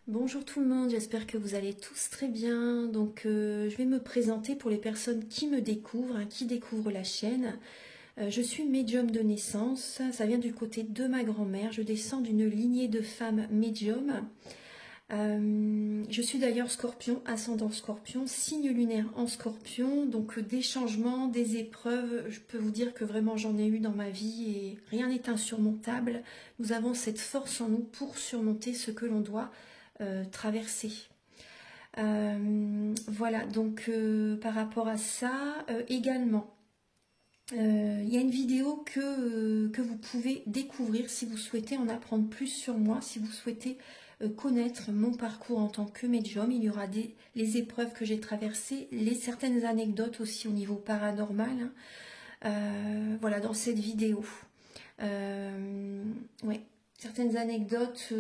Bonjour tout le monde, j'espère que vous allez tous très bien. Donc je vais me présenter pour les personnes qui me découvrent, qui découvrent la chaîne. Je suis médium de naissance, ça vient du côté de ma grand-mère. Je descends d'une lignée de femmes médiums. Je suis d'ailleurs scorpion, ascendant scorpion, signe lunaire en scorpion. Donc des changements, des épreuves, je peux vous dire que vraiment j'en ai eu dans ma vie et rien n'est insurmontable. Nous avons cette force en nous pour surmonter ce que l'on doit traverser. Voilà, donc par rapport à ça, également, il y a une vidéo que vous pouvez découvrir si vous souhaitez en apprendre plus sur moi, si vous souhaitez connaître mon parcours en tant que médium. Il y aura les épreuves que j'ai traversées, certaines anecdotes aussi au niveau paranormal, voilà, dans cette vidéo. Ouais. Certaines anecdotes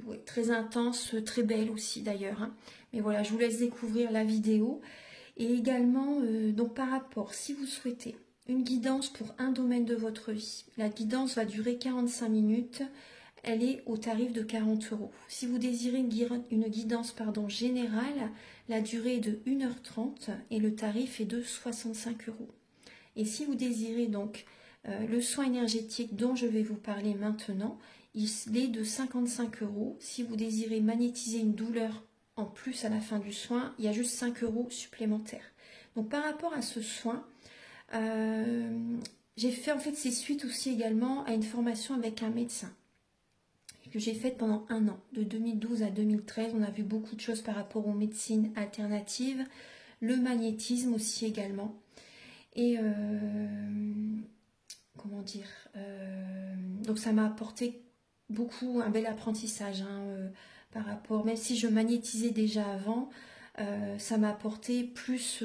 ouais, très intenses, très belles aussi d'ailleurs. Mais voilà, je vous laisse découvrir la vidéo. Et également, donc par rapport, si vous souhaitez une guidance pour un domaine de votre vie, la guidance va durer 45 minutes. Elle est au tarif de 40 €. Si vous désirez une guidance générale, la durée est de 1h30 et le tarif est de 65 €. Et si vous désirez donc le soin énergétique dont je vais vous parler maintenant, il est de 55 €. Si vous désirez magnétiser une douleur en plus à la fin du soin, il y a juste 5 € supplémentaires. Donc par rapport à ce soin, j'ai fait en fait c'est suite aussi également à une formation avec un médecin que j'ai faite pendant 1 an, de 2012 à 2013. On a vu beaucoup de choses par rapport aux médecines alternatives, le magnétisme aussi également. Et comment dire, donc ça m'a apporté beaucoup, un bel apprentissage par rapport, même si je magnétisais déjà avant, ça m'a apporté plus,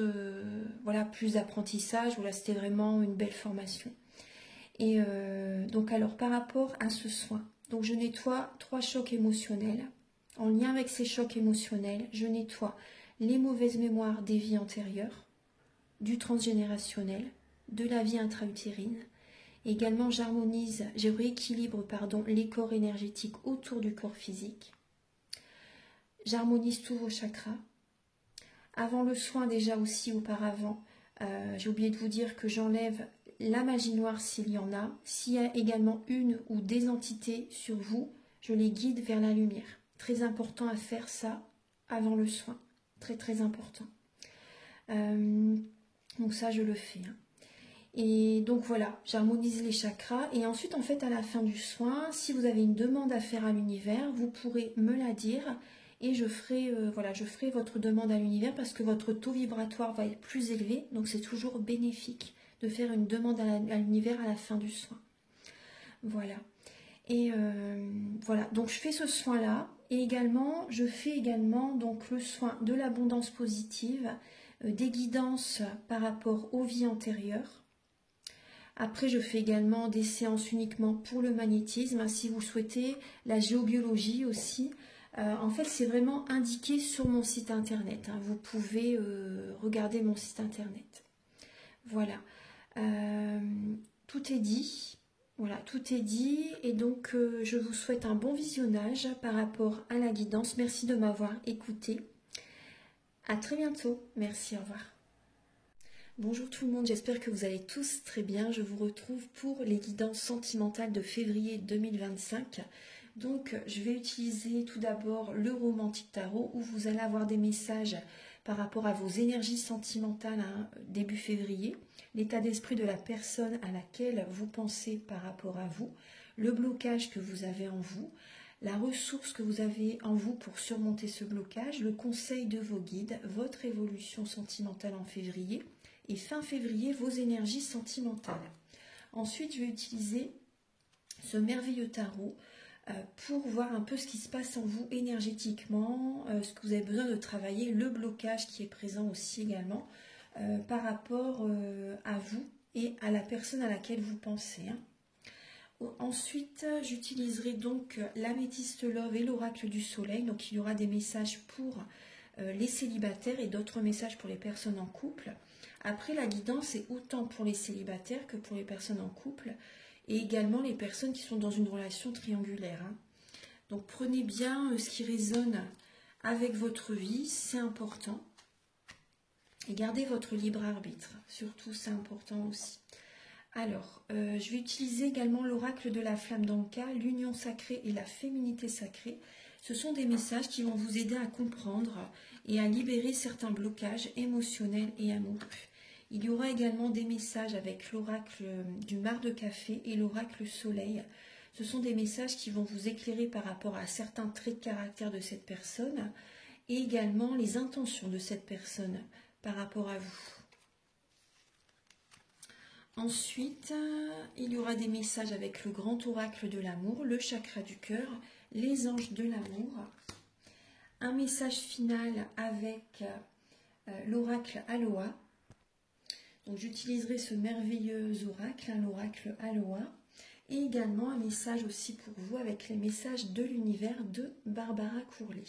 voilà, plus d'apprentissage. Voilà, c'était vraiment une belle formation. Et donc alors par rapport à ce soin, donc je nettoie 3 chocs émotionnels. En lien avec ces chocs émotionnels, je nettoie les mauvaises mémoires des vies antérieures, du transgénérationnel, de la vie intra-utérine. Également, je rééquilibre les corps énergétiques autour du corps physique. J'harmonise tous vos chakras. Avant le soin, déjà aussi auparavant, j'ai oublié de vous dire que j'enlève la magie noire s'il y en a. S'il y a également une ou des entités sur vous, je les guide vers la lumière. Très important à faire ça avant le soin. Très très important. Donc ça, je le fais. Et donc voilà, j'harmonise les chakras. Et ensuite, en fait, à la fin du soin, si vous avez une demande à faire à l'univers, vous pourrez me la dire. Et je ferai, voilà, je ferai votre demande à l'univers parce que votre taux vibratoire va être plus élevé. Donc c'est toujours bénéfique de faire une demande à l'univers à la fin du soin. Voilà. Et voilà, donc je fais ce soin-là. Et également, je fais également donc, le soin de l'abondance positive, des guidances par rapport aux vies antérieures. Après, je fais également des séances uniquement pour le magnétisme. Si vous souhaitez, la géobiologie aussi. En fait, c'est vraiment indiqué sur mon site internet. Vous pouvez regarder mon site internet. Voilà. Tout est dit. Voilà, tout est dit. Et donc, je vous souhaite un bon visionnage par rapport à la guidance. Merci de m'avoir écouté. À très bientôt. Merci, au revoir. Bonjour tout le monde, j'espère que vous allez tous très bien. Je vous retrouve pour les guidances sentimentales de février 2025. Donc, je vais utiliser tout d'abord le Romantique Tarot où vous allez avoir des messages par rapport à vos énergies sentimentales début février, l'état d'esprit de la personne à laquelle vous pensez par rapport à vous, le blocage que vous avez en vous, la ressource que vous avez en vous pour surmonter ce blocage, le conseil de vos guides, votre évolution sentimentale en février et fin février, vos énergies sentimentales. Ensuite, je vais utiliser ce merveilleux tarot pour voir un peu ce qui se passe en vous énergétiquement, ce que vous avez besoin de travailler, le blocage qui est présent aussi également par rapport à vous et à la personne à laquelle vous pensez. Ensuite, j'utiliserai donc l'améthyste love et l'oracle du soleil. Donc, il y aura des messages pour les célibataires et d'autres messages pour les personnes en couple. Après, la guidance est autant pour les célibataires que pour les personnes en couple et également les personnes qui sont dans une relation triangulaire. Donc prenez bien ce qui résonne avec votre vie, c'est important. Et gardez votre libre arbitre, surtout c'est important aussi. Alors, je vais utiliser également l'oracle de la flamme d'Anka, l'union sacrée et la féminité sacrée. Ce sont des messages qui vont vous aider à comprendre et à libérer certains blocages émotionnels et amoureux. Il y aura également des messages avec l'oracle du mar de café et l'oracle soleil. Ce sont des messages qui vont vous éclairer par rapport à certains traits de caractère de cette personne et également les intentions de cette personne par rapport à vous. Ensuite, il y aura des messages avec le grand oracle de l'amour, le chakra du cœur, les anges de l'amour. Un message final avec l'oracle Aloha. Donc j'utiliserai ce merveilleux oracle, l'oracle Aloha. Et également un message aussi pour vous avec les messages de l'univers de Barbara Courlet.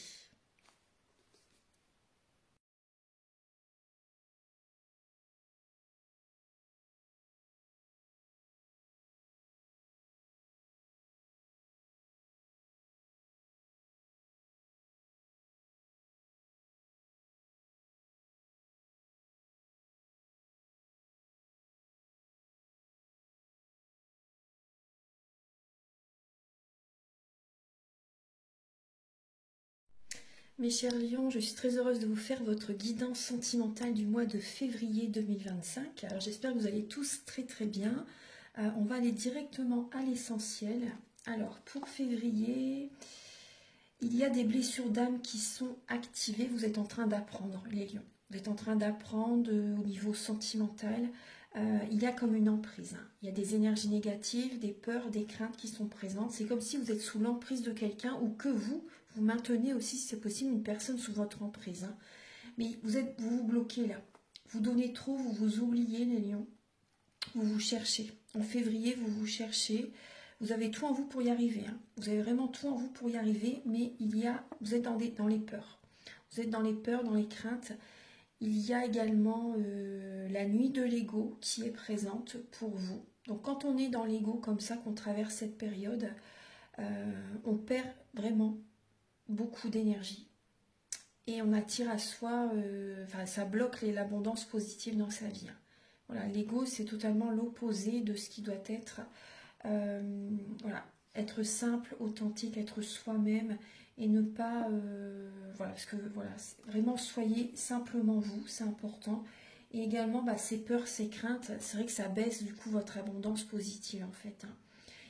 Mes chers lions, je suis très heureuse de vous faire votre guidance sentimentale du mois de février 2025. Alors j'espère que vous allez tous très très bien. On va aller directement à l'essentiel. Alors pour février, il y a des blessures d'âme qui sont activées. Vous êtes en train d'apprendre, les lions. Vous êtes en train d'apprendre au niveau sentimental. Il y a comme une emprise. Il y a des énergies négatives, des peurs, des craintes qui sont présentes. C'est comme si vous êtes sous l'emprise de quelqu'un ou que vous maintenez aussi, si c'est possible, une personne sous votre emprise. Mais vous vous bloquez là. Vous donnez trop, vous vous oubliez, les lions. Vous vous cherchez. En février, vous vous cherchez. Vous avez tout en vous pour y arriver. Vous avez vraiment tout en vous pour y arriver, mais vous êtes dans les peurs. Vous êtes dans les peurs, dans les craintes. Il y a également la nuit de l'ego qui est présente pour vous. Donc quand on est dans l'ego comme ça, qu'on traverse cette période, on perd vraiment beaucoup d'énergie. Et on attire à soi, ça bloque l'abondance positive dans sa vie. Voilà, l'ego, c'est totalement l'opposé de ce qui doit être. Voilà, être simple, authentique, être soi-même et ne pas voilà, parce que voilà, vraiment soyez simplement vous, c'est important. Et également ces peurs, ces craintes, c'est vrai que ça baisse du coup votre abondance positive en fait.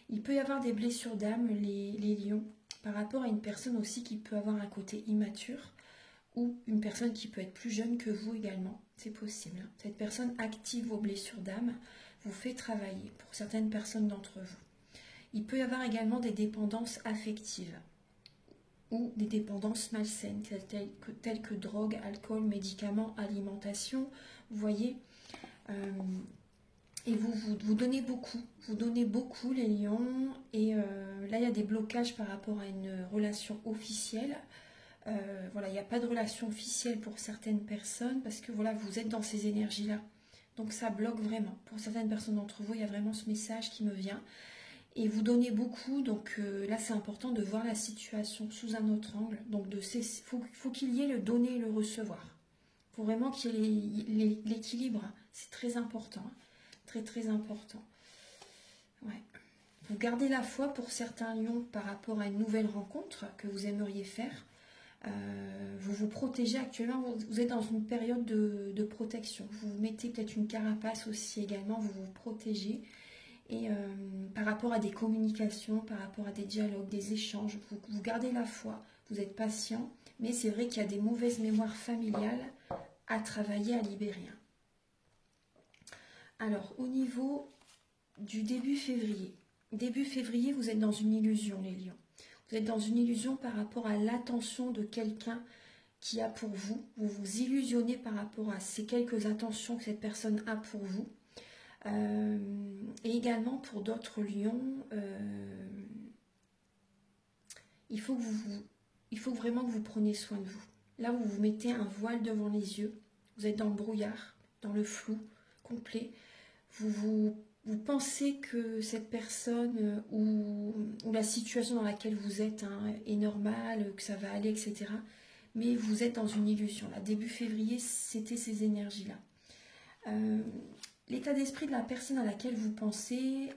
Il peut y avoir des blessures d'âme, les lions, par rapport à une personne aussi qui peut avoir un côté immature ou une personne qui peut être plus jeune que vous également, c'est possible. Cette personne active vos blessures d'âme, vous fait travailler pour certaines personnes d'entre vous. Il peut y avoir également des dépendances affectives ou des dépendances malsaines, telles que drogue, alcool, médicaments, alimentation. Vous voyez, et vous donnez beaucoup les lions. Et là, il y a des blocages par rapport à une relation officielle. Voilà, il n'y a pas de relation officielle pour certaines personnes parce que voilà, vous êtes dans ces énergies-là. Donc ça bloque vraiment. Pour certaines personnes d'entre vous, il y a vraiment ce message qui me vient. Et vous donnez beaucoup, donc là c'est important de voir la situation sous un autre angle. Donc faut qu'il y ait le donner et le recevoir. Il faut vraiment qu'il y ait l'équilibre. C'est très important. Très très important. Ouais. Vous gardez la foi pour certains lions par rapport à une nouvelle rencontre que vous aimeriez faire. Vous vous protégez actuellement, vous êtes dans une période de protection. Vous vous mettez peut-être une carapace aussi également, vous vous protégez. Et par rapport à des communications, par rapport à des dialogues, des échanges, vous gardez la foi, vous êtes patient, mais c'est vrai qu'il y a des mauvaises mémoires familiales à travailler, à libérer. Alors, au niveau du début février, vous êtes dans une illusion, les lions. Vous êtes dans une illusion par rapport à l'attention de quelqu'un qui a pour vous. Vous vous illusionnez par rapport à ces quelques attentions que cette personne a pour vous. Et également pour d'autres lions, il faut vraiment que vous preniez soin de vous. Là, vous vous mettez un voile devant les yeux. Vous êtes dans le brouillard, dans le flou complet. Vous vous pensez que cette personne ou la situation dans laquelle vous êtes est normale, que ça va aller, etc. Mais vous êtes dans une illusion. Là, début février, c'était ces énergies-là. L'état d'esprit de la personne à laquelle vous pensez,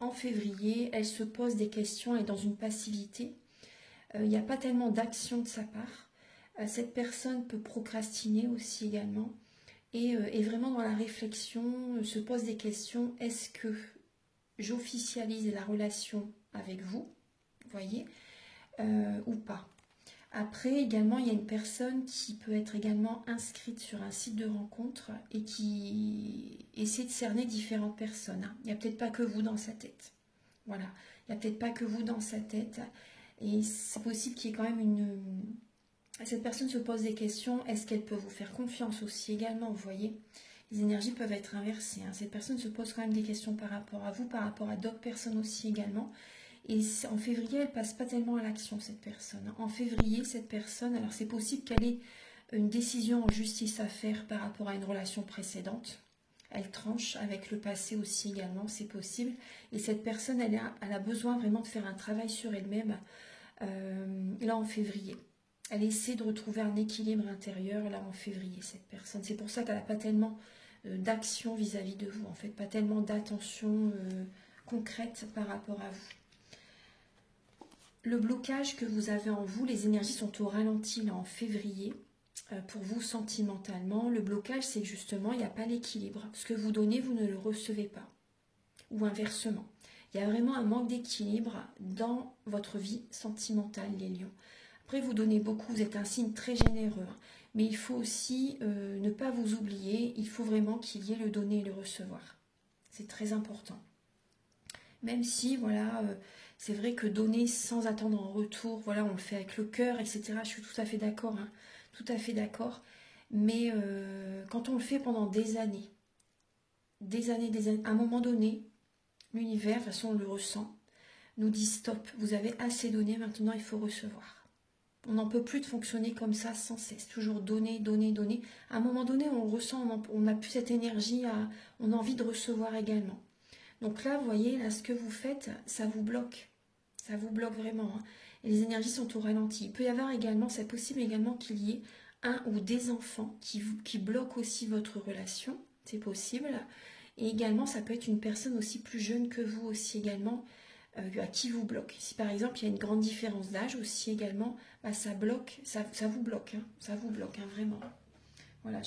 en février, elle se pose des questions, elle est dans une passivité. Il n'y a pas tellement d'action de sa part. Cette personne peut procrastiner aussi également. Et est vraiment dans la réflexion, se pose des questions. Est-ce que j'officialise la relation avec vous, voyez, ou pas? Après, également, il y a une personne qui peut être également inscrite sur un site de rencontre et qui essaie de cerner différentes personnes. Il n'y a peut-être pas que vous dans sa tête. Voilà, il n'y a peut-être pas que vous dans sa tête. Et c'est possible qu'il y ait quand même cette personne se pose des questions. Est-ce qu'elle peut vous faire confiance aussi également? Vous voyez, les énergies peuvent être inversées. Cette personne se pose quand même des questions par rapport à vous, par rapport à d'autres personnes aussi également. Et en février, elle ne passe pas tellement à l'action, cette personne. En février, cette personne, alors c'est possible qu'elle ait une décision en justice à faire par rapport à une relation précédente. Elle tranche avec le passé aussi également, c'est possible. Et cette personne, elle a besoin vraiment de faire un travail sur elle-même, là en février. Elle essaie de retrouver un équilibre intérieur, là en février, cette personne. C'est pour ça qu'elle n'a pas tellement d'action vis-à-vis de vous, en fait, pas tellement d'attention concrète par rapport à vous. Le blocage que vous avez en vous, les énergies sont au ralenti là en février. Pour vous sentimentalement, le blocage c'est justement il n'y a pas l'équilibre. Ce que vous donnez, vous ne le recevez pas. Ou inversement. Il y a vraiment un manque d'équilibre dans votre vie sentimentale, les lions. Après, vous donnez beaucoup, vous êtes un signe très généreux. Mais il faut aussi ne pas vous oublier, il faut vraiment qu'il y ait le donner et le recevoir. C'est très important. Même si, voilà, c'est vrai que donner sans attendre en retour, voilà, on le fait avec le cœur, etc. Je suis tout à fait d'accord, tout à fait d'accord. Mais quand on le fait pendant des années, à un moment donné, l'univers, de toute façon on le ressent, nous dit stop, vous avez assez donné, maintenant il faut recevoir. On n'en peut plus de fonctionner comme ça sans cesse, toujours donner, donner, donner. À un moment donné, on le ressent, on n'a plus cette énergie, on a envie de recevoir également. Donc là, vous voyez, là, ce que vous faites, ça vous bloque. Ça vous bloque vraiment. Et les énergies sont au ralenti. Il peut y avoir également, c'est possible également qu'il y ait un ou des enfants qui bloquent aussi votre relation. C'est possible. Et également, ça peut être une personne aussi plus jeune que vous aussi également, à qui vous bloque. Si par exemple, il y a une grande différence d'âge aussi également, bah, ça bloque, ça vous bloque. Ça vous bloque, vraiment. Voilà,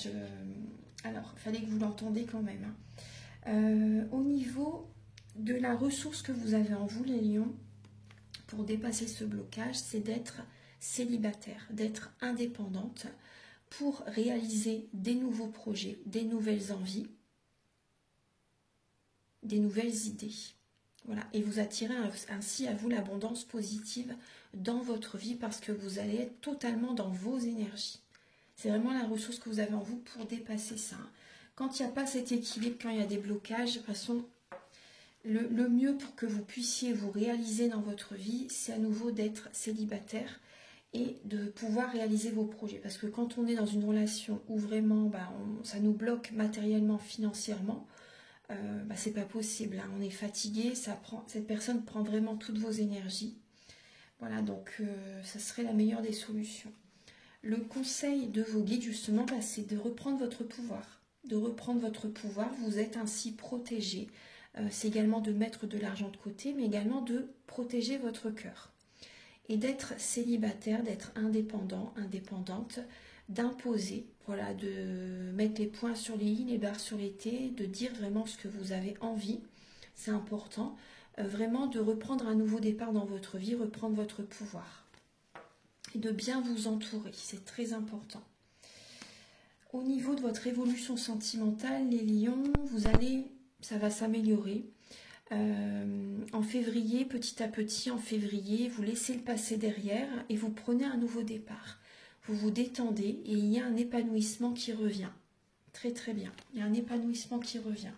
alors, il fallait que vous l'entendiez quand même. Au niveau de la ressource que vous avez en vous, les lions, pour dépasser ce blocage, c'est d'être célibataire, d'être indépendante pour réaliser des nouveaux projets, des nouvelles envies, des nouvelles idées. Voilà, et vous attirez ainsi à vous l'abondance positive dans votre vie parce que vous allez être totalement dans vos énergies. C'est vraiment la ressource que vous avez en vous pour dépasser ça. Quand il n'y a pas cet équilibre, quand il y a des blocages, de toute façon, le mieux pour que vous puissiez vous réaliser dans votre vie, c'est à nouveau d'être célibataire et de pouvoir réaliser vos projets. Parce que quand on est dans une relation où vraiment ça nous bloque matériellement, financièrement, c'est pas possible. On est fatigué, cette personne prend vraiment toutes vos énergies. Voilà, donc ça serait la meilleure des solutions. Le conseil de vos guides, justement, c'est de reprendre votre pouvoir. De reprendre votre pouvoir, vous êtes ainsi protégé. C'est également de mettre de l'argent de côté, mais également de protéger votre cœur. Et d'être célibataire, d'être indépendant, indépendante, d'imposer, voilà, de mettre les points sur les i, les barres sur les t, de dire vraiment ce que vous avez envie, c'est important, vraiment de reprendre un nouveau départ dans votre vie, reprendre votre pouvoir. Et de bien vous entourer, c'est très important. Au niveau de votre évolution sentimentale, les lions, ça va s'améliorer. En février, petit à petit, en février, vous laissez le passé derrière et vous prenez un nouveau départ. Vous vous détendez et il y a un épanouissement qui revient. Très très bien, il y a un épanouissement qui revient.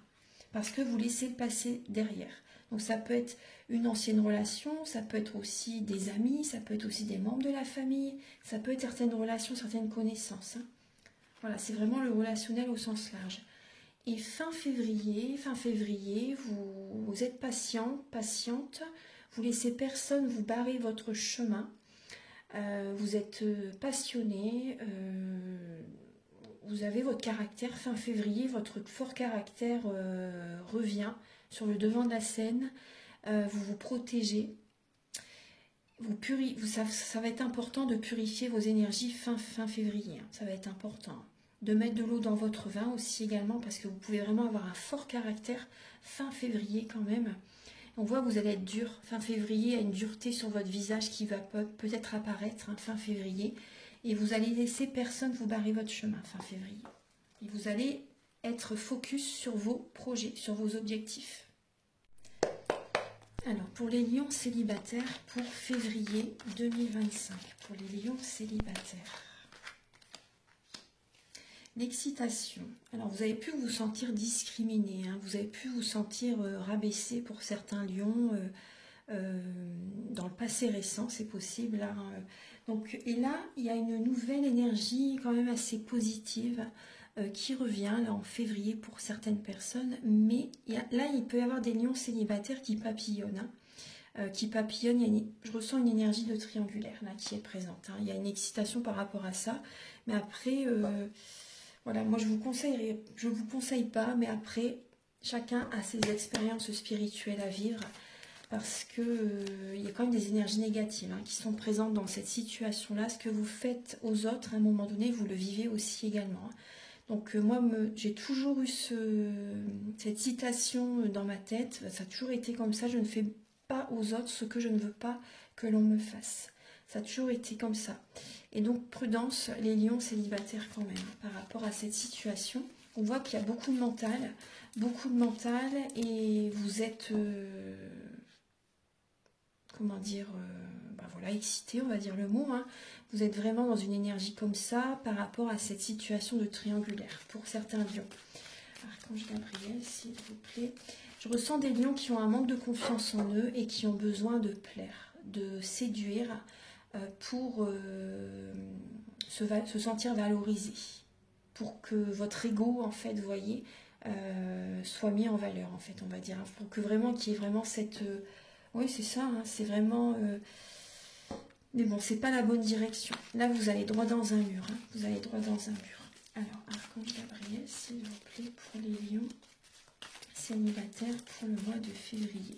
Parce que vous laissez le passé derrière. Donc ça peut être une ancienne relation, ça peut être aussi des amis, ça peut être aussi des membres de la famille, ça peut être certaines relations, certaines connaissances. Voilà, c'est vraiment le relationnel au sens large. Et fin février, vous êtes patiente, vous laissez personne vous barrer votre chemin, vous êtes passionné, vous avez votre caractère. Fin février, votre fort caractère revient sur le devant de la scène, vous vous protégez, ça va être important de purifier vos énergies fin février, ça va être important. De mettre de l'eau dans votre vin aussi également, parce que vous pouvez vraiment avoir un fort caractère fin février quand même. On voit que vous allez être dur. Fin février, il y a une dureté sur votre visage qui va peut-être apparaître fin février. Et vous allez laisser personne vous barrer votre chemin fin février. Et vous allez être focus sur vos projets, sur vos objectifs. Alors, pour les lions célibataires, pour février 2025, pour les lions célibataires. L'excitation. Alors, vous avez pu vous sentir discriminé, hein, vous avez pu vous sentir rabaissé pour certains lions dans le passé récent, c'est possible. Hein. Donc, et là, il y a une nouvelle énergie quand même assez positive qui revient là en février pour certaines personnes, mais là, il peut y avoir des lions célibataires qui papillonnent. Je ressens une énergie de triangulaire là qui est présente. Hein. Il y a une excitation par rapport à ça, mais après... voilà, moi je vous conseille pas, mais après, chacun a ses expériences spirituelles à vivre, parce que il y a quand même des énergies négatives qui sont présentes dans cette situation-là. Ce que vous faites aux autres, à un moment donné, vous le vivez aussi également. Donc moi, j'ai toujours eu cette citation dans ma tête, ça a toujours été comme ça, je ne fais pas aux autres ce que je ne veux pas que l'on me fasse. Ça a toujours été comme ça. Et donc, prudence, les lions célibataires quand même, par rapport à cette situation. On voit qu'il y a beaucoup de mental, et vous êtes, comment dire, voilà, excité, on va dire le mot. Hein. Vous êtes vraiment dans une énergie comme ça, par rapport à cette situation de triangulaire, pour certains lions. Archange Gabriel, s'il vous plaît. Je ressens des lions qui ont un manque de confiance en eux, et qui ont besoin de plaire, de séduire, pour se sentir valorisé, pour que votre ego, en fait, vous voyez, soit mis en valeur, en fait, on va dire, pour que vraiment, qu'il y ait vraiment cette... oui, c'est ça, hein, c'est vraiment... mais bon, c'est pas la bonne direction. Là, vous allez droit dans un mur, hein, vous allez droit dans un mur. Alors, Archange Gabriel, s'il vous plaît, pour les lions célibataires pour le mois de février.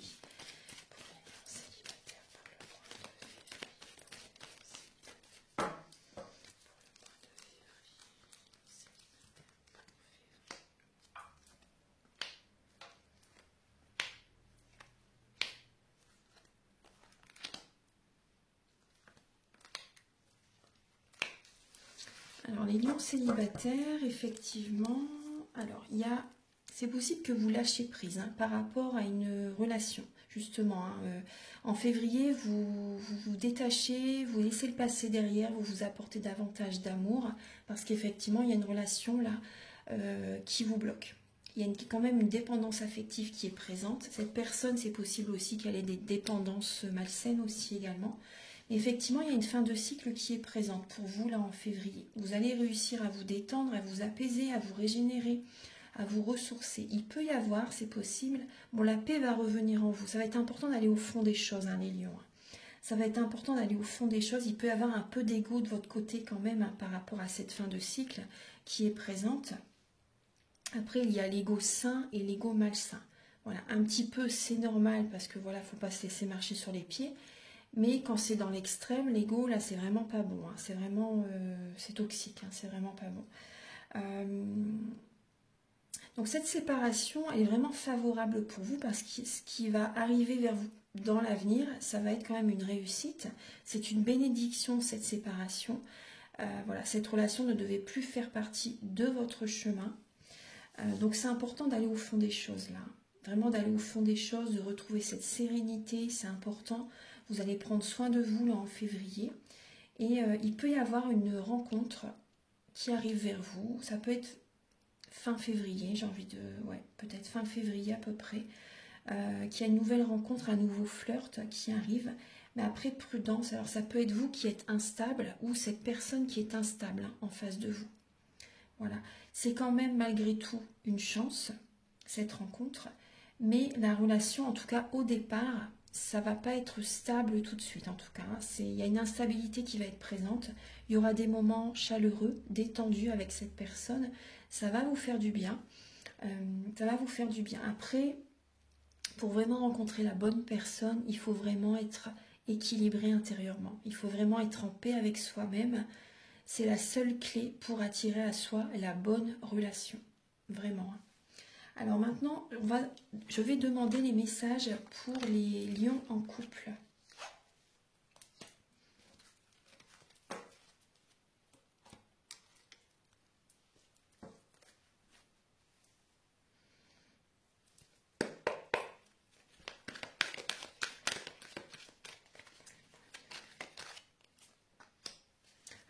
Alors, les lions célibataires, effectivement, alors, c'est possible que vous lâchez prise par rapport à une relation, justement. Hein, en février, vous vous détachez, vous laissez le passé derrière, vous vous apportez davantage d'amour, parce qu'effectivement, il y a une relation là qui vous bloque. Il y a quand même une dépendance affective qui est présente. Cette personne, c'est possible aussi qu'elle ait des dépendances malsaines aussi également. Effectivement, il y a une fin de cycle qui est présente pour vous là en février. Vous allez réussir à vous détendre, à vous apaiser, à vous régénérer, à vous ressourcer. Il peut y avoir, c'est possible, bon, la paix va revenir en vous. Ça va être important d'aller au fond des choses, hein, les lions. Ça va être important d'aller au fond des choses. Il peut y avoir un peu d'ego de votre côté quand même par rapport à cette fin de cycle qui est présente. Après, il y a l'ego sain et l'ego malsain. Voilà, un petit peu, c'est normal parce que voilà, faut pas se laisser marcher sur les pieds. Mais quand c'est dans l'extrême, l'ego, là, c'est vraiment pas bon. Hein. C'est vraiment, c'est toxique. Hein. C'est vraiment pas bon. Donc cette séparation, elle est vraiment favorable pour vous parce que ce qui va arriver vers vous dans l'avenir, ça va être quand même une réussite. C'est une bénédiction, cette séparation. Voilà, cette relation ne devait plus faire partie de votre chemin. Donc c'est important d'aller au fond des choses là. Vraiment d'aller au fond des choses, de retrouver cette sérénité, c'est important. Vous allez prendre soin de vous là en février. Et il peut y avoir une rencontre qui arrive vers vous. Ça peut être fin février, j'ai envie de... ouais, peut-être fin février à peu près. Qu'il y a une nouvelle rencontre, un nouveau flirt qui arrive. Mais après, prudence. Alors ça peut être vous qui êtes instable ou cette personne qui est instable en face de vous. Voilà. C'est quand même malgré tout une chance, cette rencontre, mais la relation, en tout cas au départ, ça va pas être stable tout de suite en tout cas. Il y a une instabilité qui va être présente. Il y aura des moments chaleureux, détendus avec cette personne. Ça va vous faire du bien. Ça va vous faire du bien. Après, pour vraiment rencontrer la bonne personne, il faut vraiment être équilibré intérieurement. Il faut vraiment être en paix avec soi-même. C'est la seule clé pour attirer à soi la bonne relation. Vraiment. Alors maintenant, je vais demander les messages pour les lions en couple.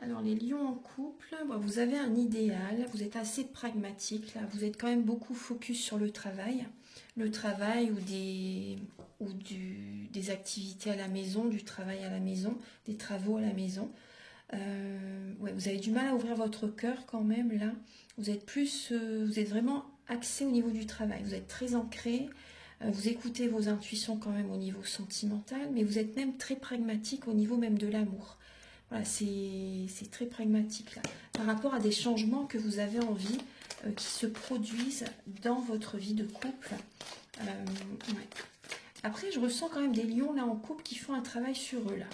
Alors les lions en couple, vous avez un idéal, vous êtes assez pragmatique, là, vous êtes quand même beaucoup focus sur le travail des activités à la maison, du travail à la maison, des travaux à la maison. Ouais, vous avez du mal à ouvrir votre cœur quand même là. Vous êtes vraiment axé au niveau du travail, vous êtes très ancré, vous écoutez vos intuitions quand même au niveau sentimental, mais vous êtes même très pragmatique au niveau même de l'amour. Voilà, c'est très pragmatique là. Par rapport à des changements que vous avez envie qui se produisent dans votre vie de couple. Ouais. Après, je ressens quand même des lions là en couple qui font un travail sur eux là.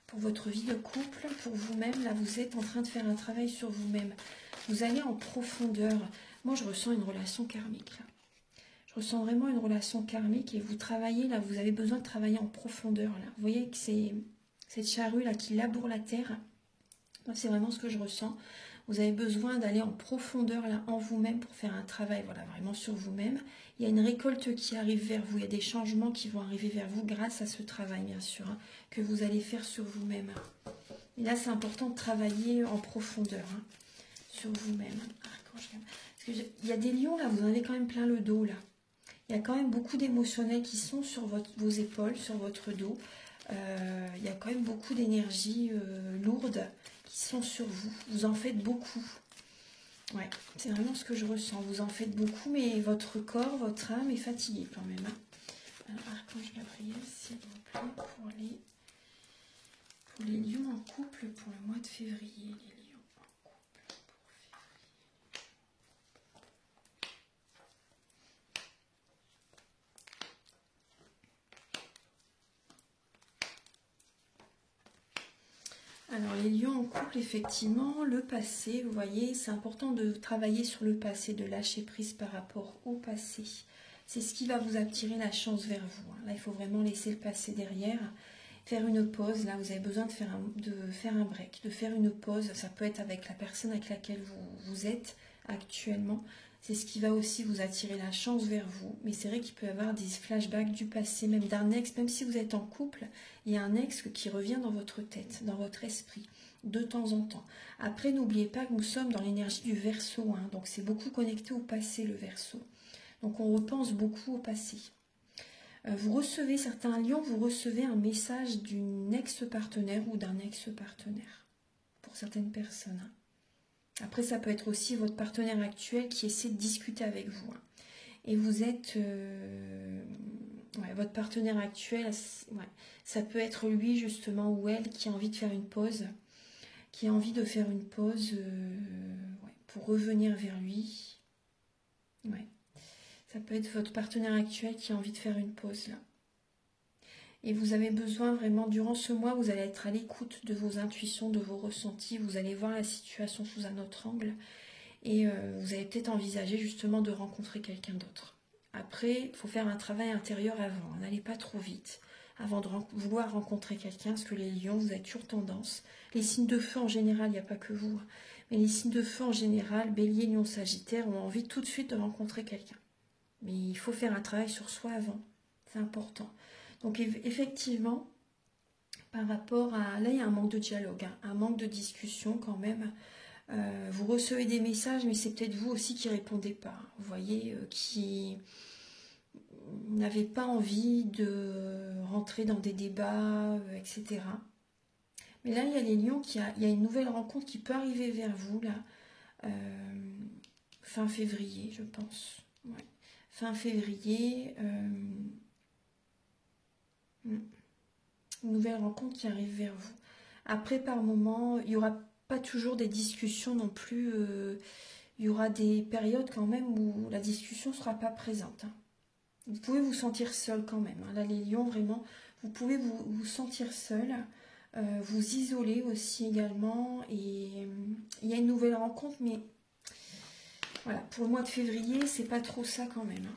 Pour votre vie de couple, pour vous-même, là vous êtes en train de faire un travail sur vous-même. Vous allez en profondeur. Moi, je ressens une relation karmique là. Je ressens vraiment une relation karmique et vous travaillez là, vous avez besoin de travailler en profondeur là. Vous voyez que c'est cette charrue là qui laboure la terre. Moi, c'est vraiment ce que je ressens. Vous avez besoin d'aller en profondeur là en vous-même pour faire un travail, voilà, vraiment sur vous-même. Il y a une récolte qui arrive vers vous, il y a des changements qui vont arriver vers vous grâce à ce travail bien sûr, hein, que vous allez faire sur vous-même. Et là, c'est important de travailler en profondeur hein, sur vous-même. Parce que il y a des lions là, vous en avez quand même plein le dos là. Il y a quand même beaucoup d'émotionnels qui sont sur vos épaules, sur votre dos. Il y a quand même beaucoup d'énergie lourde qui sont sur vous. Vous en faites beaucoup. Ouais, c'est vraiment ce que je ressens. Vous en faites beaucoup, mais votre corps, votre âme est fatigué quand même. Hein. Alors, Archange Gabriel, s'il vous plaît, pour les lions en couple pour le mois de février. Les lions en couple pour février. Alors les lions en couple, effectivement, le passé, vous voyez, c'est important de travailler sur le passé, de lâcher prise par rapport au passé. C'est ce qui va vous attirer la chance vers vous. Là, il faut vraiment laisser le passé derrière, faire une pause. Là, vous avez besoin de faire un break, de faire une pause. Ça peut être avec la personne avec laquelle vous êtes actuellement. C'est ce qui va aussi vous attirer la chance vers vous. Mais c'est vrai qu'il peut y avoir des flashbacks du passé, même d'un ex. Même si vous êtes en couple, il y a un ex qui revient dans votre tête, dans votre esprit, de temps en temps. Après, n'oubliez pas que nous sommes dans l'énergie du Verseau. Hein, donc c'est beaucoup connecté au passé, le Verseau. Donc on repense beaucoup au passé. Vous recevez, certains lions, vous recevez un message d'une ex-partenaire ou d'un ex-partenaire. Pour certaines personnes. Hein. Après, ça peut être aussi votre partenaire actuel qui essaie de discuter avec vous. Hein. Et vous êtes... ouais, votre partenaire actuel, ouais, ça peut être lui justement ou elle qui a envie de faire une pause. Qui a envie de faire une pause ouais, pour revenir vers lui. Ouais. Ça peut être votre partenaire actuel qui a envie de faire une pause là. Et vous avez besoin vraiment, durant ce mois, vous allez être à l'écoute de vos intuitions, de vos ressentis. Vous allez voir la situation sous un autre angle. Et vous allez peut-être envisager justement de rencontrer quelqu'un d'autre. Après, il faut faire un travail intérieur avant. N'allez pas trop vite avant de vouloir rencontrer quelqu'un. Parce que les lions, vous avez toujours tendance. Les signes de feu en général, il n'y a pas que vous. Mais les signes de feu en général, bélier, lion, sagittaire, ont envie tout de suite de rencontrer quelqu'un. Mais il faut faire un travail sur soi avant. C'est important. Donc effectivement, par rapport à... Là, il y a un manque de dialogue, hein, un manque de discussion quand même. Vous recevez des messages, mais c'est peut-être vous aussi qui ne répondez pas. Vous voyez, qui n'avez pas envie de rentrer dans des débats, etc. Mais là, il y a les lions, il y a une nouvelle rencontre qui peut arriver vers vous, là. fin février, je pense. Ouais. Fin février, une nouvelle rencontre qui arrive vers vous. Après, par moment, il n'y aura pas toujours des discussions non plus. Il y aura des périodes quand même où la discussion ne sera pas présente. Hein. Vous pouvez vous sentir seul quand même. Hein. Là, les lions, vraiment, vous pouvez vous sentir seul. Vous isoler aussi également. Et il y a une nouvelle rencontre, mais voilà, pour le mois de février, c'est pas trop ça quand même. Hein.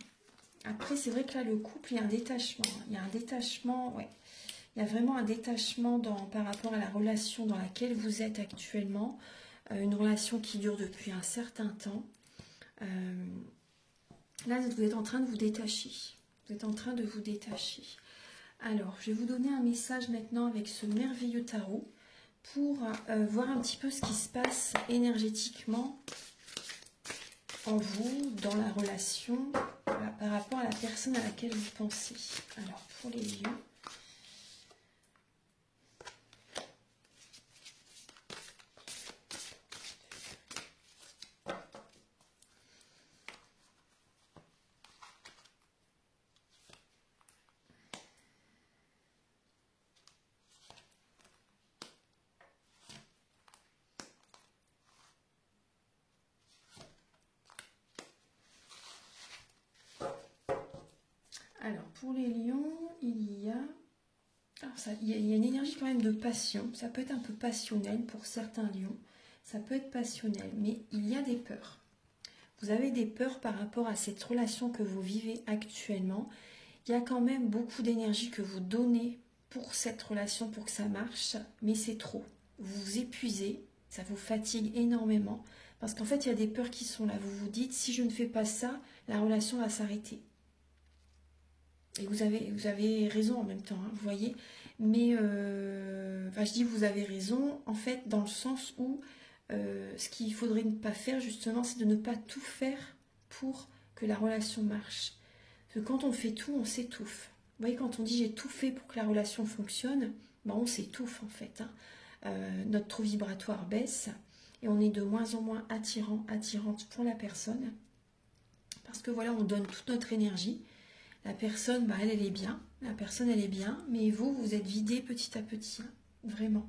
Après, c'est vrai que là, le couple, il y a un détachement. Hein. Il y a un détachement, ouais. Il y a vraiment un détachement par rapport à la relation dans laquelle vous êtes actuellement. Une relation qui dure depuis un certain temps. Là, vous êtes en train de vous détacher. Vous êtes en train de vous détacher. Alors, je vais vous donner un message maintenant avec ce merveilleux tarot pour voir un petit peu ce qui se passe énergétiquement en vous, dans la relation, voilà, par rapport à la personne à laquelle vous pensez. Alors, pour les lions. Alors, pour les lions, il y a... Alors il y a une énergie quand même de passion. Ça peut être un peu passionnel pour certains lions. Ça peut être passionnel, mais il y a des peurs. Vous avez des peurs par rapport à cette relation que vous vivez actuellement. Il y a quand même beaucoup d'énergie que vous donnez pour cette relation, pour que ça marche, mais c'est trop. Vous vous épuisez, ça vous fatigue énormément, parce qu'en fait, il y a des peurs qui sont là. Vous vous dites, si je ne fais pas ça, la relation va s'arrêter. Et vous avez raison en même temps, hein, vous voyez. Mais, enfin, je dis vous avez raison, en fait, dans le sens où ce qu'il faudrait ne pas faire, justement, c'est de ne pas tout faire pour que la relation marche. Parce que quand on fait tout, on s'étouffe. Vous voyez, quand on dit j'ai tout fait pour que la relation fonctionne, ben on s'étouffe en fait. Hein. Notre taux vibratoire baisse et on est de moins en moins attirante pour la personne. Parce que voilà, on donne toute notre énergie. La personne, bah, elle est bien. La personne, elle est bien. Mais vous, vous êtes vidé petit à petit. Hein, vraiment.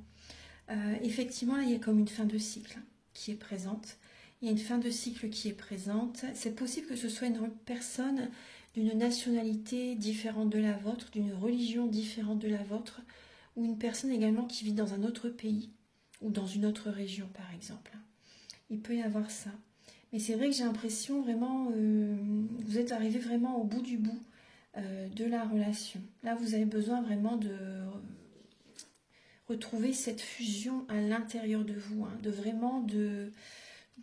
Effectivement, là, il y a comme une fin de cycle hein, qui est présente. Il y a une fin de cycle qui est présente. C'est possible que ce soit une personne d'une nationalité différente de la vôtre, d'une religion différente de la vôtre, ou une personne également qui vit dans un autre pays, ou dans une autre région, par exemple. Il peut y avoir ça. Mais c'est vrai que j'ai l'impression vraiment, vous êtes arrivé vraiment au bout du bout de la relation. Là, vous avez besoin vraiment de retrouver cette fusion à l'intérieur de vous, hein, de vraiment de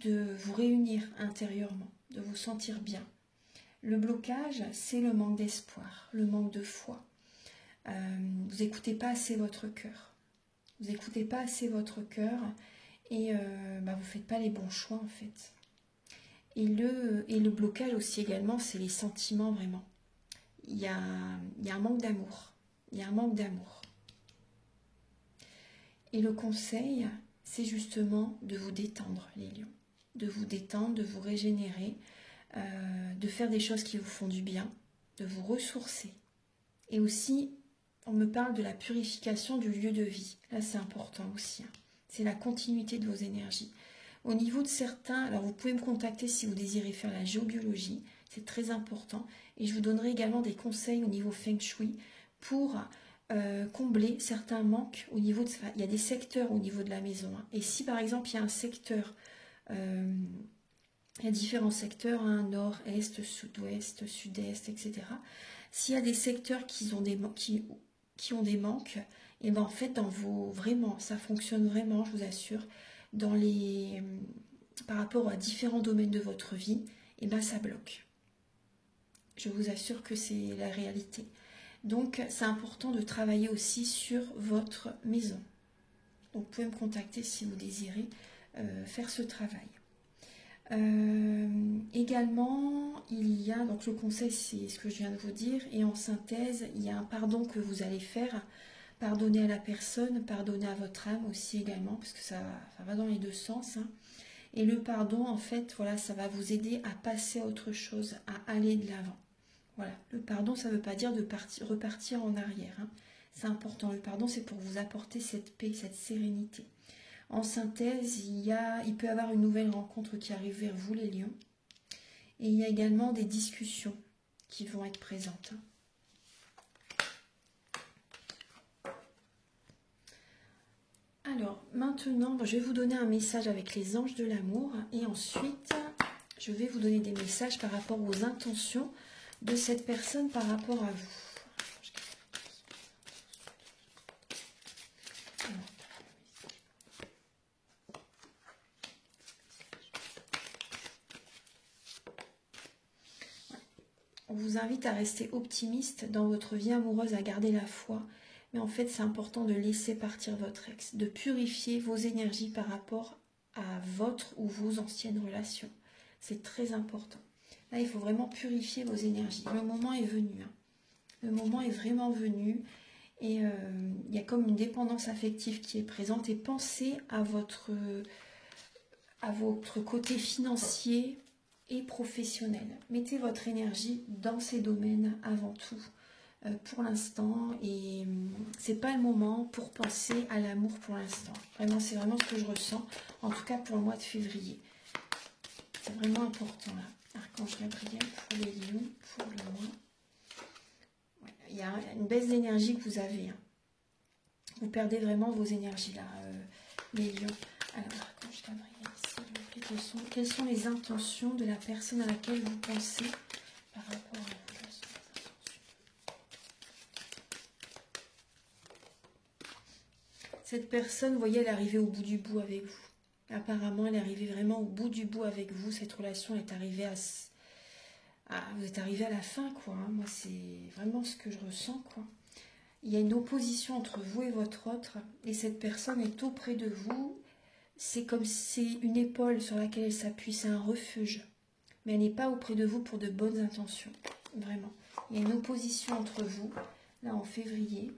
vous réunir intérieurement, de vous sentir bien. Le blocage, c'est le manque d'espoir, le manque de foi. Vous n'écoutez pas assez votre cœur. Vous n'écoutez pas assez votre cœur et vous ne faites pas les bons choix en fait. Et le blocage aussi également, c'est les sentiments vraiment. Il y a un manque d'amour. Il y a un manque d'amour. Et le conseil, c'est justement de vous détendre, les lions. De vous détendre, de vous régénérer, de faire des choses qui vous font du bien, de vous ressourcer. Et aussi, on me parle de la purification du lieu de vie. Là, c'est important aussi. Hein. C'est la continuité de vos énergies. Au niveau de certains, alors vous pouvez me contacter si vous désirez faire la géobiologie, c'est très important. Et je vous donnerai également des conseils au niveau Feng Shui pour combler certains manques au niveau de... Il y a des secteurs au niveau de la maison. Hein. Et si par exemple il y a un secteur, il y a différents secteurs, hein, nord, est, sud-ouest, sud-est, etc. S'il y a des secteurs qui ont des manques, et ben en fait dans vos... Vraiment, ça fonctionne vraiment, je vous assure. Par rapport à différents domaines de votre vie, et ben ça bloque. Je vous assure que c'est la réalité. Donc, c'est important de travailler aussi sur votre maison. Donc, vous pouvez me contacter si vous désirez faire ce travail. Également, il y a, donc le conseil, c'est ce que je viens de vous dire, et en synthèse, il y a un pardon que vous allez faire. Pardonner à la personne, pardonner à votre âme aussi également, parce que ça va dans les deux sens. Hein. Et le pardon, en fait, voilà, ça va vous aider à passer à autre chose, à aller de l'avant. Voilà, le pardon, ça ne veut pas dire de repartir en arrière, hein. C'est important, le pardon, c'est pour vous apporter cette paix, cette sérénité. En synthèse, il peut y avoir une nouvelle rencontre qui arrive vers vous, les lions. Et il y a également des discussions qui vont être présentes. Alors, maintenant, je vais vous donner un message avec les anges de l'amour. Et ensuite, je vais vous donner des messages par rapport aux intentions de cette personne par rapport à vous. On vous invite à rester optimiste dans votre vie amoureuse, à garder la foi. Mais en fait, c'est important de laisser partir votre ex, de purifier vos énergies par rapport à votre ou vos anciennes relations. C'est très important. Là, il faut vraiment purifier vos énergies. Le moment est venu. Hein. Le moment est vraiment venu. Et il y a comme une dépendance affective qui est présente. Et pensez à votre côté financier et professionnel. Mettez votre énergie dans ces domaines avant tout pour l'instant, et c'est pas le moment pour penser à l'amour pour l'instant. Vraiment, c'est vraiment ce que je ressens, en tout cas pour le mois de février. C'est vraiment important là. Archange Gabriel pour les lions, pour le mois. Ouais, il y a une baisse d'énergie que vous avez. Hein. Vous perdez vraiment vos énergies là, les lions. Alors, Archange Gabriel, quelles sont les intentions de la personne à laquelle vous pensez par rapport à vous? Cette personne, vous voyez, elle est arrivée au bout du bout avec vous. Apparemment, elle est arrivée vraiment au bout du bout avec vous. Cette relation est arrivée vous êtes arrivé à la fin, quoi. Hein. Moi, c'est vraiment ce que je ressens, quoi. Il y a une opposition entre vous et votre autre, et cette personne est auprès de vous. C'est comme si c'est une épaule sur laquelle elle s'appuie, c'est un refuge. Mais elle n'est pas auprès de vous pour de bonnes intentions, vraiment. Il y a une opposition entre vous, là en février.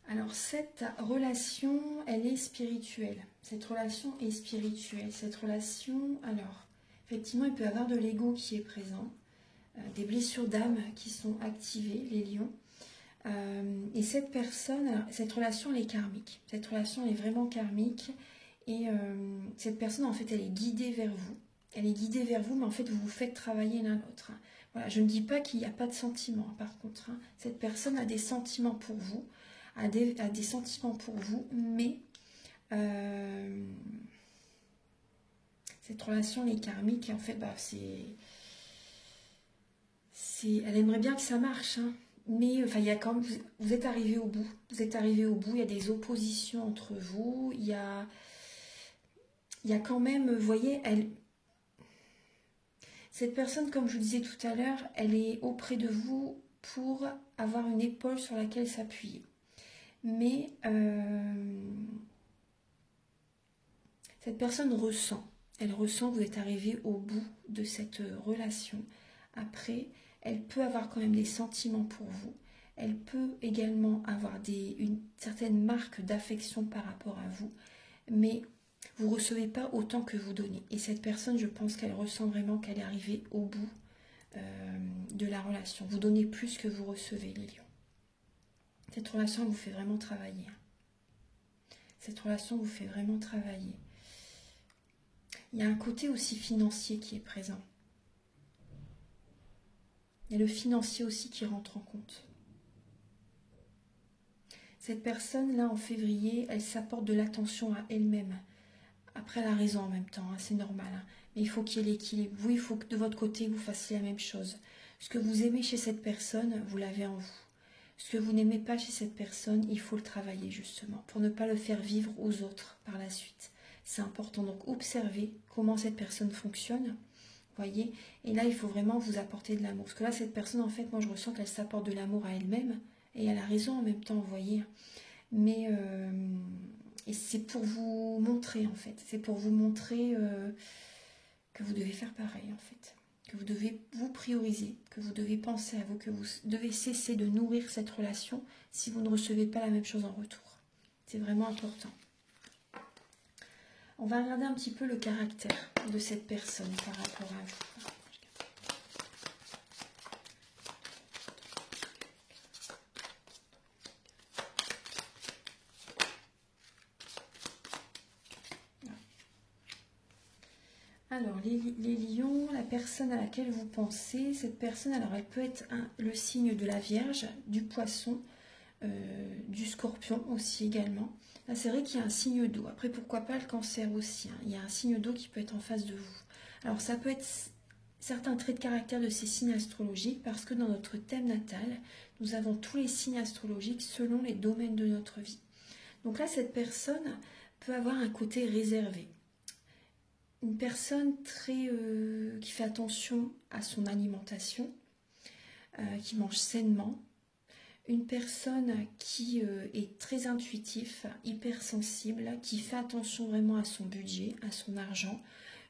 Alors cette relation, elle est spirituelle. Cette relation est spirituelle. Cette relation, alors, effectivement, il peut y avoir de l'ego qui est présent, des blessures d'âme qui sont activées, les lions. Et cette personne, alors, cette relation, elle est karmique. Cette relation, elle est vraiment karmique. Et cette personne, en fait, elle est guidée vers vous. Elle est guidée vers vous, mais en fait, vous vous faites travailler l'un l'autre. Hein. Voilà, je ne dis pas qu'il n'y a pas de sentiments, par contre. Hein. Cette personne a des sentiments pour vous. A des sentiments pour vous, mais cette relation est karmique et en fait, elle aimerait bien que ça marche, hein, mais enfin, il y a quand même, vous êtes arrivé au bout, il y a des oppositions entre vous, il y a quand même, vous voyez, cette personne, comme je vous disais tout à l'heure, elle est auprès de vous pour avoir une épaule sur laquelle s'appuyer. Mais cette personne ressent, elle ressent que vous êtes arrivé au bout de cette relation. Après, elle peut avoir quand même des sentiments pour vous. Elle peut également avoir une certaine marque d'affection par rapport à vous. Mais vous ne recevez pas autant que vous donnez. Et cette personne, je pense qu'elle ressent vraiment qu'elle est arrivée au bout de la relation. Vous donnez plus que vous recevez, les lions. Cette relation vous fait vraiment travailler. Cette relation vous fait vraiment travailler. Il y a un côté aussi financier qui est présent. Il y a le financier aussi qui rentre en compte. Cette personne-là, en février, elle s'apporte de l'attention à elle-même. Après, elle a raison en même temps, hein, c'est normal. Hein. Mais il faut qu'il y ait l'équilibre. Vous, il faut que de votre côté, vous fassiez la même chose. Ce que vous aimez chez cette personne, vous l'avez en vous. Ce que vous n'aimez pas chez cette personne, il faut le travailler justement pour ne pas le faire vivre aux autres par la suite. C'est important, donc observez comment cette personne fonctionne, voyez. Et là, il faut vraiment vous apporter de l'amour. Parce que là, cette personne, en fait, moi, je ressens qu'elle s'apporte de l'amour à elle-même. Et elle a raison en même temps, vous voyez. Mais et c'est pour vous montrer, en fait. C'est pour vous montrer que vous devez faire pareil, en fait. Que vous devez vous prioriser, que vous devez penser à vous, que vous devez cesser de nourrir cette relation si vous ne recevez pas la même chose en retour. C'est vraiment important. On va regarder un petit peu le caractère de cette personne par rapport à vous. Alors, les lions, la personne à laquelle vous pensez, cette personne, alors elle peut être le signe de la Vierge, du Poisson, du Scorpion aussi également. Là, c'est vrai qu'il y a un signe d'eau. Après, pourquoi pas le Cancer aussi, hein. Il y a un signe d'eau qui peut être en face de vous. Alors, ça peut être certains traits de caractère de ces signes astrologiques parce que dans notre thème natal, nous avons tous les signes astrologiques selon les domaines de notre vie. Donc là, cette personne peut avoir un côté réservé. Une personne qui fait attention à son alimentation, qui mange sainement. Une personne qui est très intuitif, hypersensible, qui fait attention vraiment à son budget, à son argent.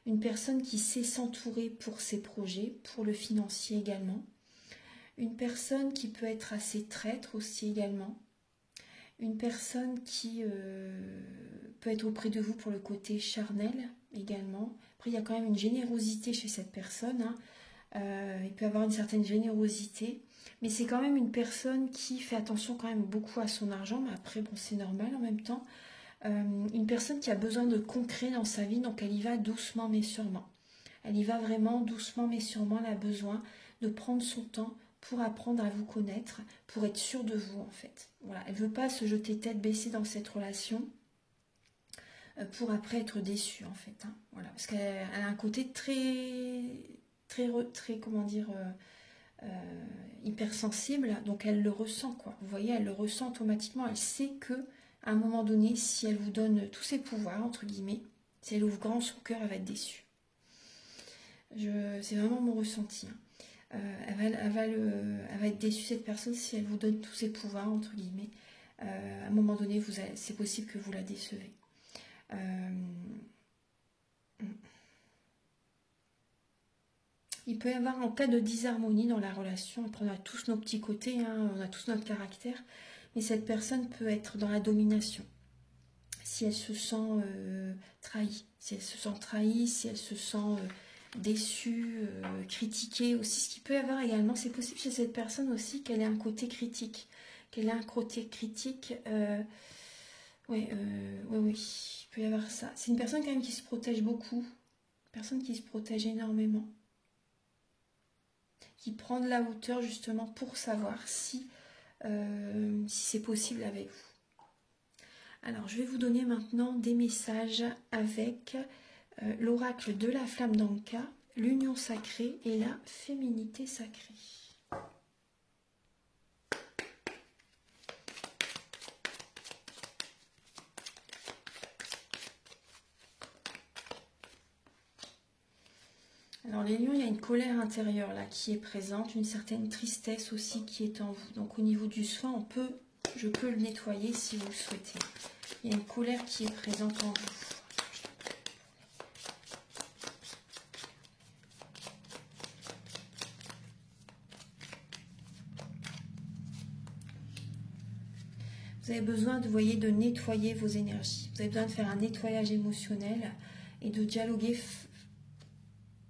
Une personne qui sait s'entourer pour ses projets, pour le financier également. Une personne qui peut être assez traître aussi également. Une personne qui peut être auprès de vous pour le côté charnel également. Après, il y a quand même une générosité chez cette personne, hein. Il peut y avoir une certaine générosité, mais c'est quand même une personne qui fait attention quand même beaucoup à son argent, mais après, bon, c'est normal en même temps. Une personne qui a besoin de concret dans sa vie, donc elle y va doucement mais sûrement. Elle y va vraiment doucement mais sûrement, elle a besoin de prendre son temps pour apprendre à vous connaître, pour être sûre de vous en fait. Voilà, elle ne veut pas se jeter tête baissée dans cette relation pour après être déçue en fait, hein. Voilà, parce qu'elle a un côté très comment dire, hypersensible, donc elle le ressent quoi. Vous voyez, elle le ressent automatiquement, elle sait que à un moment donné, si elle vous donne tous ses pouvoirs, entre guillemets, si elle ouvre grand son cœur, elle va être déçue. C'est vraiment mon ressenti, hein. Elle va être déçue cette personne si elle vous donne tous ses pouvoirs, entre guillemets. À un moment donné, c'est possible que vous la décevez. Il peut y avoir un cas de disharmonie dans la relation. Après, on a tous nos petits côtés, hein, on a tous notre caractère, mais cette personne peut être dans la domination. Si elle se sent trahie, si elle se sent déçue, critiquée aussi. Ce qu'il peut y avoir également, c'est possible chez cette personne aussi qu'elle ait un côté critique. Oui, il peut y avoir ça. C'est une personne quand même qui se protège beaucoup. Une personne qui se protège énormément. Qui prend de la hauteur justement pour savoir si c'est possible avec vous. Alors, je vais vous donner maintenant des messages avec l'oracle de la flamme d'Anka, l'union sacrée et la féminité sacrée. Alors les lions, il y a une colère intérieure là qui est présente, une certaine tristesse aussi qui est en vous. Donc au niveau du soin, je peux le nettoyer si vous le souhaitez. Il y a une colère qui est présente en vous. Vous avez besoin de nettoyer vos énergies. Vous avez besoin de faire un nettoyage émotionnel et de dialoguer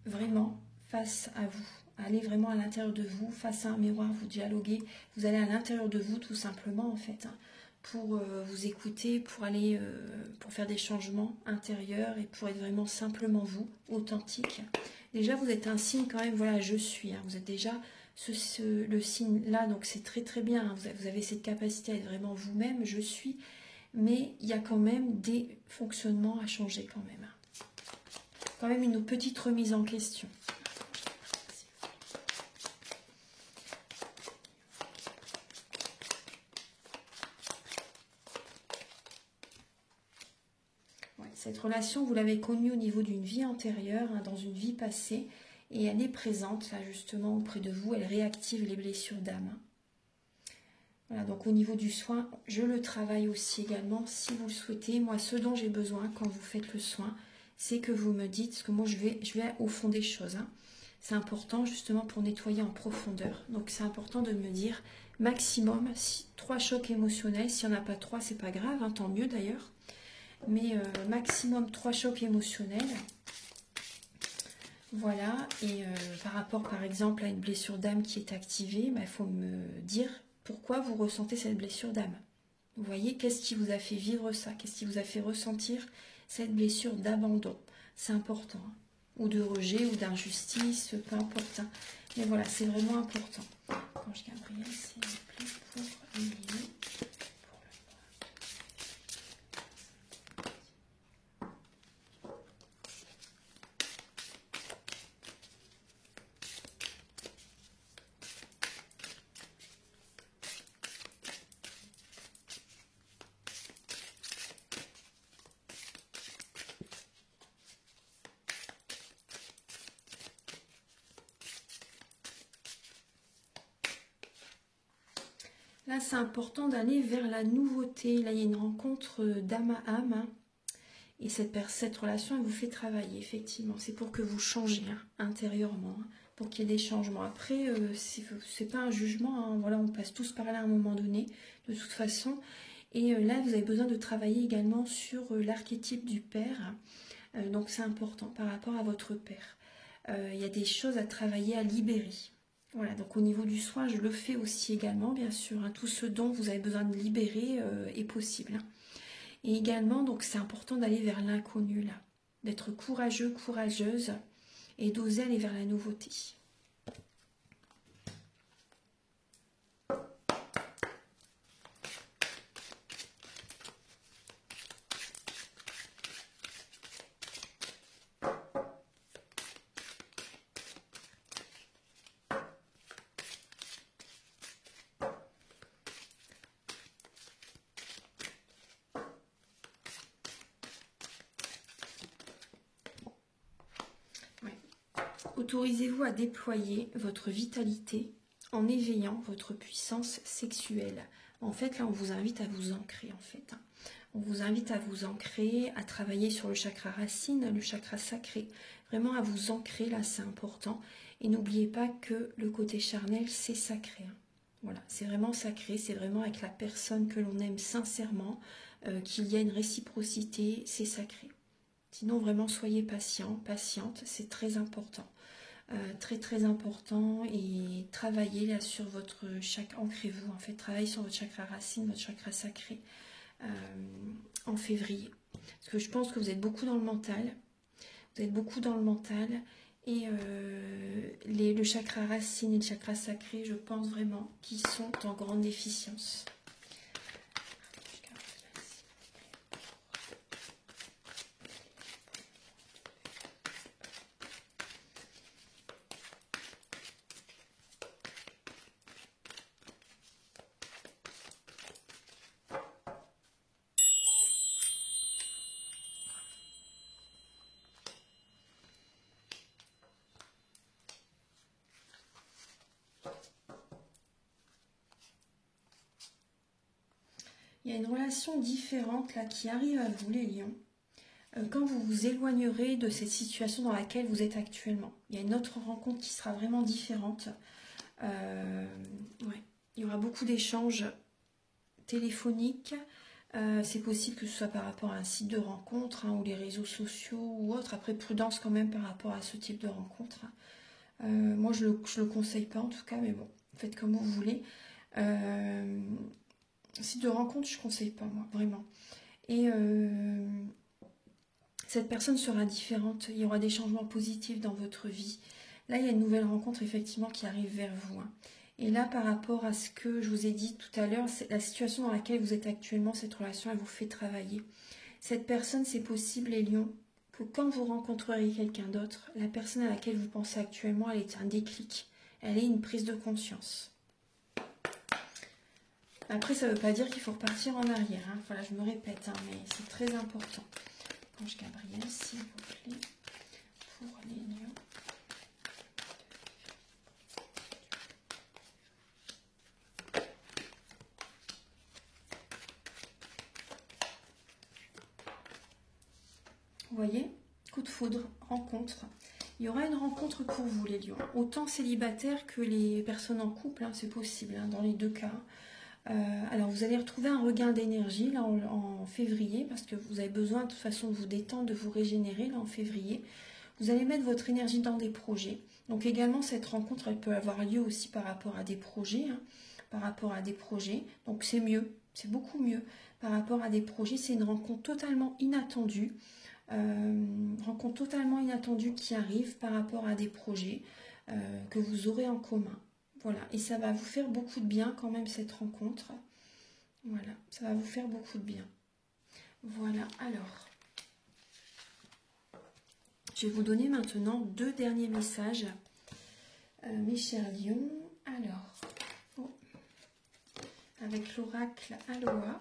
vraiment face à vous. Allez vraiment à l'intérieur de vous, face à un miroir, vous dialoguez. Vous allez à l'intérieur de vous tout simplement en fait, hein, pour vous écouter, pour faire des changements intérieurs et pour être vraiment simplement vous, authentique. Déjà vous êtes un signe quand même, voilà, je suis, hein, vous êtes déjà le signe là, donc c'est très très bien, hein, vous avez cette capacité à être vraiment vous-même, je suis, mais il y a quand même des fonctionnements à changer quand même. Quand même une petite remise en question. Ouais, cette relation, vous l'avez connue au niveau d'une vie antérieure, hein, dans une vie passée, et elle est présente là justement auprès de vous, elle réactive les blessures d'âme. Voilà, donc au niveau du soin, je le travaille aussi également si vous le souhaitez. Moi, ce dont j'ai besoin quand vous faites le soin, c'est que vous me dites, parce que moi je vais au fond des choses. Hein. C'est important justement pour nettoyer en profondeur. Donc c'est important de me dire maximum 3 chocs émotionnels. S'il n'y en a pas 3, c'est pas grave, hein, tant mieux d'ailleurs. Mais maximum 3 chocs émotionnels. Voilà, et par rapport par exemple à une blessure d'âme qui est activée, il faut me dire pourquoi vous ressentez cette blessure d'âme. Vous voyez, qu'est-ce qui vous a fait vivre ça? Qu'est-ce qui vous a fait ressentir cette blessure d'abandon? C'est important. Hein. Ou de rejet, ou d'injustice, peu importe. Hein. Mais voilà, c'est vraiment important. Ange Gabriel, s'il vous plaît, pour Lily. Là, c'est important d'aller vers la nouveauté. Là, il y a une rencontre d'âme à âme. Hein. Et cette relation, elle vous fait travailler, effectivement. C'est pour que vous changez hein, intérieurement, hein, pour qu'il y ait des changements. Après, c'est pas un jugement. Hein. Voilà, on passe tous par là à un moment donné, de toute façon. Et là, vous avez besoin de travailler également sur l'archétype du père. Donc, c'est important par rapport à votre père. Il y a des choses à travailler, à libérer. Voilà, donc au niveau du soin, je le fais aussi également, bien sûr. Hein, tout ce dont vous avez besoin de libérer est possible. Hein. Et également, donc c'est important d'aller vers l'inconnu, là. D'être courageux, courageuse et d'oser aller vers la nouveauté. Autorisez-vous à déployer votre vitalité en éveillant votre puissance sexuelle. En fait, là, on vous invite à vous ancrer, en fait. Hein. On vous invite à vous ancrer, à travailler sur le chakra racine, le chakra sacré. Vraiment à vous ancrer, là, c'est important. Et n'oubliez pas que le côté charnel, c'est sacré. Hein. Voilà, c'est vraiment sacré, c'est vraiment avec la personne que l'on aime sincèrement, qu'il y a une réciprocité, c'est sacré. Sinon, vraiment, soyez patient, patiente, c'est très important. Très très important et travaillez là sur votre chakra, ancrez-vous en fait, travaillez sur votre chakra racine, votre chakra sacré en février. Parce que je pense que vous êtes beaucoup dans le mental, et le chakra racine et le chakra sacré, je pense vraiment qu'ils sont en grande déficience. Il y a une relation différente là qui arrive à vous, les lions, quand vous vous éloignerez de cette situation dans laquelle vous êtes actuellement. Il y a une autre rencontre qui sera vraiment différente. Ouais. Il y aura beaucoup d'échanges téléphoniques. C'est possible que ce soit par rapport à un site de rencontre hein, ou les réseaux sociaux ou autre. Après, prudence quand même par rapport à ce type de rencontre. Moi, je le conseille pas en tout cas, mais bon, faites comme vous voulez. Site de rencontre, je ne conseille pas, moi, vraiment. Et cette personne sera différente. Il y aura des changements positifs dans votre vie. Là, il y a une nouvelle rencontre, effectivement, qui arrive vers vous. Hein. Et là, par rapport à ce que je vous ai dit tout à l'heure, c'est la situation dans laquelle vous êtes actuellement, cette relation, elle vous fait travailler. Cette personne, c'est possible, les lions, que quand vous rencontrerez quelqu'un d'autre, la personne à laquelle vous pensez actuellement, elle est un déclic. Elle est une prise de conscience. Après, ça ne veut pas dire qu'il faut repartir en arrière. Hein. Voilà, je me répète, hein, mais c'est très important. Ange Gabriel, s'il vous plaît, pour les lions. Vous voyez, coup de foudre, rencontre. Il y aura une rencontre pour vous, les lions. Autant célibataires que les personnes en couple, hein, c'est possible, hein, dans les deux cas. Alors, vous allez retrouver un regain d'énergie là en février, parce que vous avez besoin de toute façon de vous détendre, de vous régénérer là en février. Vous allez mettre votre énergie dans des projets. Donc également, cette rencontre, elle peut avoir lieu aussi par rapport à des projets. Hein, par rapport à des projets. Donc c'est mieux, c'est beaucoup mieux. Par rapport à des projets, c'est une rencontre totalement inattendue. Rencontre totalement inattendue qui arrive par rapport à des projets que vous aurez en commun. Voilà, et ça va vous faire beaucoup de bien quand même cette rencontre. Voilà, ça va vous faire beaucoup de bien. Voilà, alors, je vais vous donner maintenant 2 derniers messages, mes chers lions. Alors, avec l'oracle Aloha.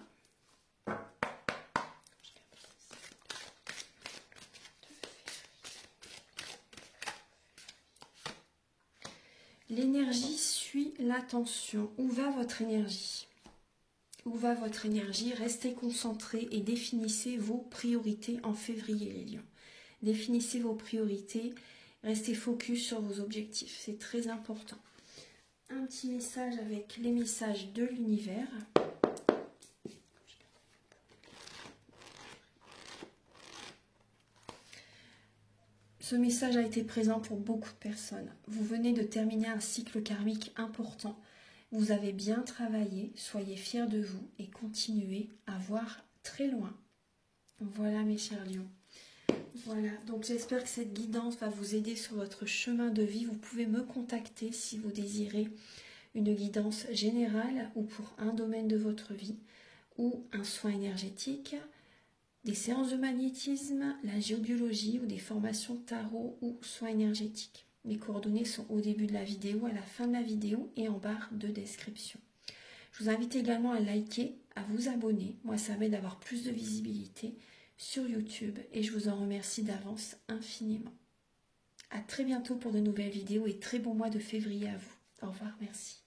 L'énergie suit l'attention. Où va votre énergie? Où va votre énergie? Restez concentrés et définissez vos priorités en février, les lions. Définissez vos priorités, restez focus sur vos objectifs. C'est très important. Un petit message avec les messages de l'univers. Ce message a été présent pour beaucoup de personnes. Vous venez de terminer un cycle karmique important. Vous avez bien travaillé, soyez fiers de vous et continuez à voir très loin. Voilà mes chers lions. Voilà, donc j'espère que cette guidance va vous aider sur votre chemin de vie. Vous pouvez me contacter si vous désirez une guidance générale ou pour un domaine de votre vie ou un soin énergétique, des séances de magnétisme, la géobiologie ou des formations tarot ou soins énergétiques. Mes coordonnées sont au début de la vidéo, à la fin de la vidéo et en barre de description. Je vous invite également à liker, à vous abonner. Moi, ça m'aide d'avoir plus de visibilité sur YouTube et je vous en remercie d'avance infiniment. À très bientôt pour de nouvelles vidéos et très bon mois de février à vous. Au revoir, merci.